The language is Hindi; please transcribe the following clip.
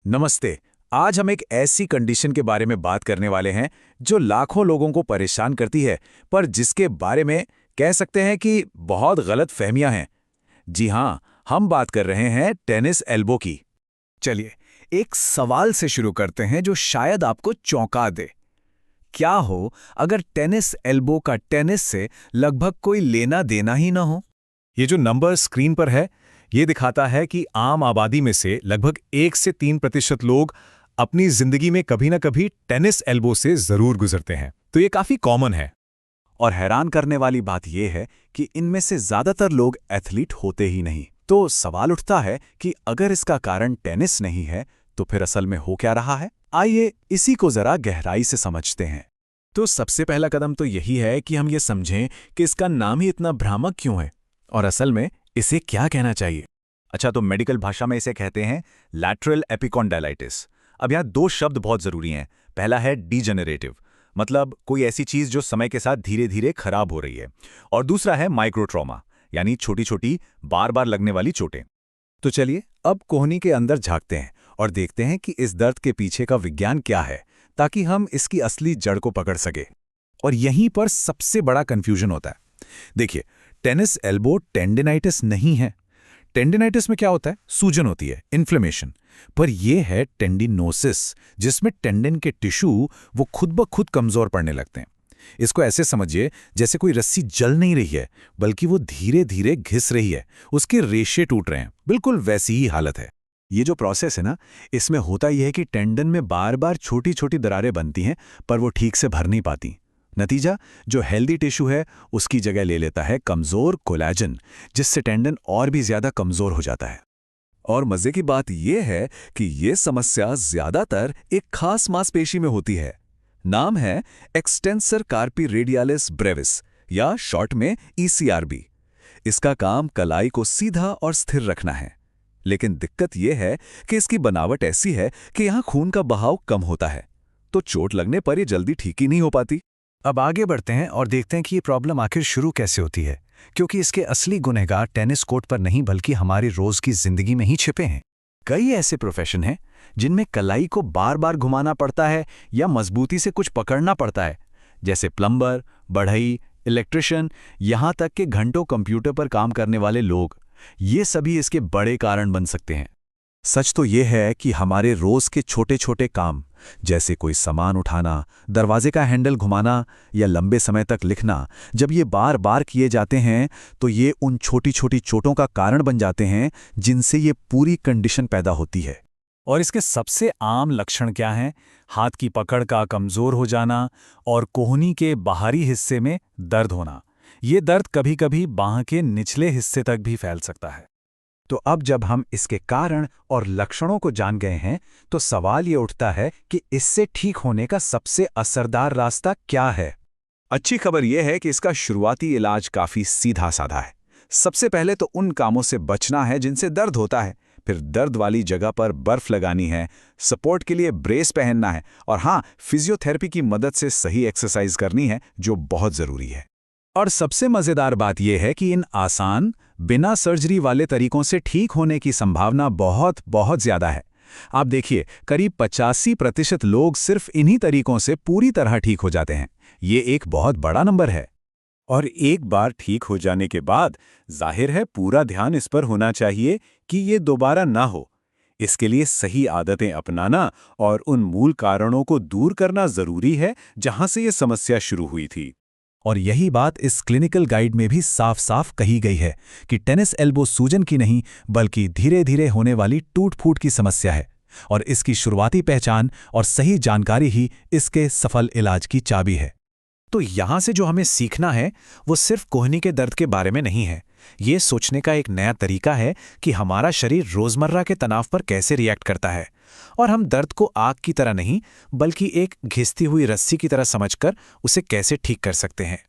नमस्ते। आज हम एक ऐसी कंडीशन के बारे में बात करने वाले हैं जो लाखों लोगों को परेशान करती है, पर जिसके बारे में कह सकते हैं कि बहुत गलत फहमियां हैं। जी हाँ, हम बात कर रहे हैं टेनिस एल्बो की। चलिए, एक सवाल से शुरू करते हैं जो शायद आपको चौंका दे। क्या हो अगर टेनिस एल्बो का टेनिस से लगभग कोई लेना देना ही ना हो? ये जो नंबर स्क्रीन पर है, ये दिखाता है कि आम आबादी में से लगभग 1 से 3% लोग अपनी जिंदगी में कभी ना कभी टेनिस एल्बो से जरूर गुजरते हैं। तो ये काफी कॉमन है। और हैरान करने वाली बात यह है कि इनमें से ज्यादातर लोग एथलीट होते ही नहीं। तो सवाल उठता है कि अगर इसका कारण टेनिस नहीं है, तो फिर असल में हो क्या रहा है? आइए इसी को जरा गहराई से समझते हैं। तो सबसे पहला कदम तो यही है कि हम ये समझें कि इसका नाम ही इतना भ्रामक क्यों है और असल में इसे क्या कहना चाहिए। अच्छा, तो मेडिकल भाषा में इसे कहते हैं लैटरल एपिकॉन्डाइलाइटिस। अब यहाँ दो शब्द बहुत जरूरी हैं। पहला है डीजेनरेटिव, मतलब कोई ऐसी चीज जो समय के साथ धीरे धीरे खराब हो रही है, और दूसरा है माइक्रोट्रॉमा, यानी छोटी छोटी बार बार लगने वाली चोटें। तो चलिए अब कोहनी के अंदर झांकते हैं और देखते हैं कि इस दर्द के पीछे का विज्ञान क्या है, ताकि हम इसकी असली जड़ को पकड़ सके। और यहीं पर सबसे बड़ा कंफ्यूजन होता है। देखिए, टेनिस एल्बो टेंडिनाइटिस नहीं है। टेंडिनाइटिस में क्या होता है? सूजन होती है, इन्फ्लेमेशन। पर यह है टेंडिनोसिस, जिसमें टेंडिन के टिश्यू वो खुद ब खुद कमजोर पड़ने लगते हैं। इसको ऐसे समझिए जैसे कोई रस्सी जल नहीं रही है, बल्कि वो धीरे धीरे घिस रही है, उसके रेशे टूट रहे हैं। बिल्कुल वैसी ही हालत है। ये जो प्रोसेस है ना, इसमें होता यह है कि टेंडन में बार बार छोटी छोटी दरारें बनती हैं, पर वो ठीक से भर नहीं पाती। नतीजा, जो हेल्दी टिश्यू है उसकी जगह ले लेता है कमजोर कोलेजन, जिससे टेंडन और भी ज्यादा कमजोर हो जाता है। और मजे की बात यह है कि यह समस्या ज्यादातर एक खास मांसपेशी में होती है। नाम है एक्सटेंसर कार्पी रेडियालिस ब्रेविस, या शॉर्ट में ECRB। इसका काम कलाई को सीधा और स्थिर रखना है। लेकिन दिक्कत यह है कि इसकी बनावट ऐसी है कि यहां खून का बहाव कम होता है, तो चोट लगने पर यह जल्दी ठीक ही नहीं हो पाती। अब आगे बढ़ते हैं और देखते हैं कि ये प्रॉब्लम आखिर शुरू कैसे होती है, क्योंकि इसके असली गुनहगार टेनिस कोर्ट पर नहीं बल्कि हमारी रोज की जिंदगी में ही छिपे हैं। कई ऐसे प्रोफेशन हैं जिनमें कलाई को बार बार घुमाना पड़ता है या मजबूती से कुछ पकड़ना पड़ता है, जैसे प्लम्बर, बढ़ई, इलेक्ट्रिशियन, यहां तक कि घंटों कंप्यूटर पर काम करने वाले लोग। ये सभी इसके बड़े कारण बन सकते हैं। सच तो यह है कि हमारे रोज के छोटे छोटे काम, जैसे कोई सामान उठाना, दरवाजे का हैंडल घुमाना या लंबे समय तक लिखना, जब ये बार बार किए जाते हैं तो ये उन छोटी छोटी चोटों का कारण बन जाते हैं जिनसे ये पूरी कंडीशन पैदा होती है। और इसके सबसे आम लक्षण क्या हैं? हाथ की पकड़ का कमजोर हो जाना और कोहनी के बाहरी हिस्से में दर्द होना। ये दर्द कभी कभी बांह के निचले हिस्से तक भी फैल सकता है। तो अब जब हम इसके कारण और लक्षणों को जान गए हैं, तो सवाल ये उठता है कि इससे ठीक होने का सबसे असरदार रास्ता क्या है। अच्छी खबर यह है कि इसका शुरुआती इलाज काफी सीधा साधा है। सबसे पहले तो उन कामों से बचना है जिनसे दर्द होता है, फिर दर्द वाली जगह पर बर्फ लगानी है, सपोर्ट के लिए ब्रेस पहनना है, और हाँ, फिजियोथेरेपी की मदद से सही एक्सरसाइज करनी है, जो बहुत जरूरी है। और सबसे मजेदार बात यह है कि इन आसान, बिना सर्जरी वाले तरीकों से ठीक होने की संभावना बहुत बहुत ज्यादा है। आप देखिए, करीब 85% लोग सिर्फ इन्हीं तरीकों से पूरी तरह ठीक हो जाते हैं। ये एक बहुत बड़ा नंबर है। और एक बार ठीक हो जाने के बाद जाहिर है पूरा ध्यान इस पर होना चाहिए कि ये दोबारा ना हो। इसके लिए सही आदतें अपनाना और उन मूल कारणों को दूर करना जरूरी है जहां से ये समस्या शुरू हुई थी। और यही बात इस क्लिनिकल गाइड में भी साफ साफ कही गई है कि टेनिस एल्बो सूजन की नहीं बल्कि धीरे धीरे होने वाली टूट फूट की समस्या है, और इसकी शुरुआती पहचान और सही जानकारी ही इसके सफल इलाज की चाबी है। तो यहां से जो हमें सीखना है वो सिर्फ कोहनी के दर्द के बारे में नहीं है। ये सोचने का एक नया तरीका है कि हमारा शरीर रोजमर्रा के तनाव पर कैसे रिएक्ट करता है, और हम दर्द को आग की तरह नहीं बल्कि एक घिसती हुई रस्सी की तरह समझकर उसे कैसे ठीक कर सकते हैं।